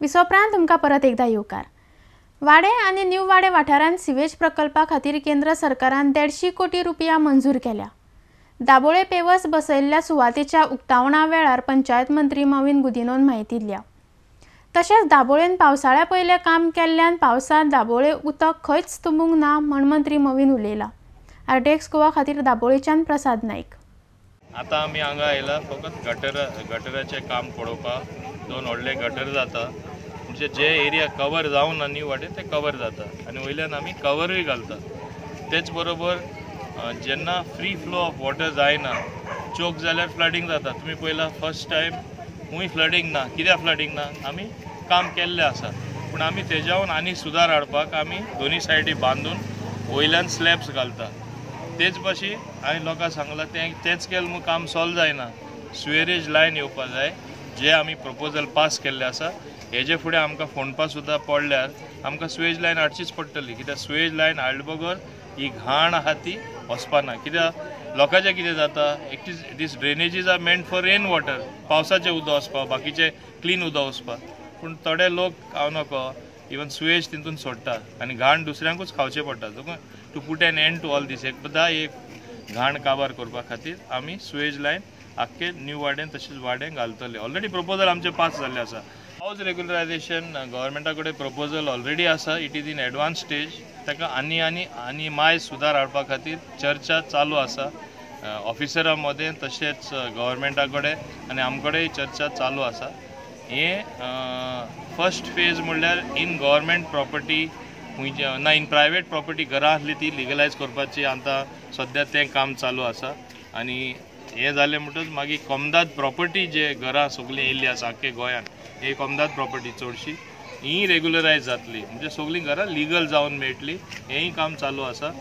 विसोपरांत तुमकां परत एकदा येवकार। वाडे आनी न्यू वाडे वाठारांत सिवेज प्रकल्पा खातीर केंद्र सरकारान 150 कोटी रुपया मंजूर केल्या। दाबोळे पेवस बसयल्ल्या सुवातेच्या उक्तावणा वेळार पंचायत मंत्री मॉविन गुदिन्होन म्हायती दिल्या। तशेंच दाबोळेन पावसाळ्या पयले काम केल्ल्यान पावसांत दाबोळे उदक खंयच तुंबूंक ना म्हण मंत्री मॉविन उलयला। आरटीएक्स गोवा खातीर दाबोळेच्यान प्रसाद नाईक। आता आमी हांगा आयला फकत गटराचें काम पळोवपाक। 2 व्हडले गटर जाता म्हणजे जे एरिया कवर जावन ना न्यू वाडे ते कवर जाता आनी वयल्यान आमी कवरूय घालता। तेच बरोबर जेन्ना फ्री फ्लो ऑफ वॉटर जायना चोक जाल्यार फ्लडिंग जाता। तुमी पळयला फर्स्ट टायम खूंय फ्लडिंग ना। कित्याक फ्लडिंग ना? आमी काम केल्लें आसा, पूण आमी तेज्यावन आनी सुदार हाडपाक आमी दोनी सायडी बांदून वयल्यान स्लॅब्स घालता। तेच भाशी हांवें लोकांक सांगलां तेंच केलें म्हूण काम सॉल्व जायना। स्वेरेज लायन येवपा जाय जे आमी प्रपोजल पास केल्ले आसा। हेजे फुडें आमकां फोंडपा सुद्दां पडल्यार आमकां स्वेज लायन हाडचीच पडटली, कित्याक स्वेज लायन हाडले बगर ही घाण आहा ती वचपाना। कित्याक लोकांचें कितें जाता, these drainages are meant for rain water, पावसाचें उदक वचपाक, बाकीचें क्लीन उदक वचपाक, पूण थोडे लोक हांव नको इवन स्वेज तितून सोडटा आनी घाण दुसऱ्यांकूच खावचें पडटा। To put an end to all these एक घाण काबार करपा खातीर आमी स्वेज लायन आख्खे न्यू वाडेन तशेंच वाडें घालतले। ऑलरेडी प्रपोजल आमचे पास जाल्ले आसा। हावज रेग्युलरायजेशन गव्हर्मेंटा कडेन प्रपोजल ऑलरेडी आसा, it is in advance stage. ताका आनी माय सुदार हाडपा खातीर चर्चा चालू आसा ऑफिसरां मदें तशेंच गव्हर्मेंटा कडेन आनी आमचे कडेन चर्चा चालू आसा। हे फर्स्ट फेज म्हणल्यार इन गव्हर्मेंट प्रॉपर्टी ना इन प्रायवेट प्रॉपर्टी घरां आसली ती लिगलायज करपाची आतां सद्या तें काम चालू आसा। आनी हे जालें म्हणटच मागीर कोमदाद प्रॉपर्टी जे घरां सगळीं येयल्ली आसा आख्खे गोंयान, हे कोमदाद प्रॉपर्टी चडशी ही रेग्युलरायज जातली, म्हणजे सगळीं घरां लिगल जावन मेळटली। हेंय काम चालू आसा।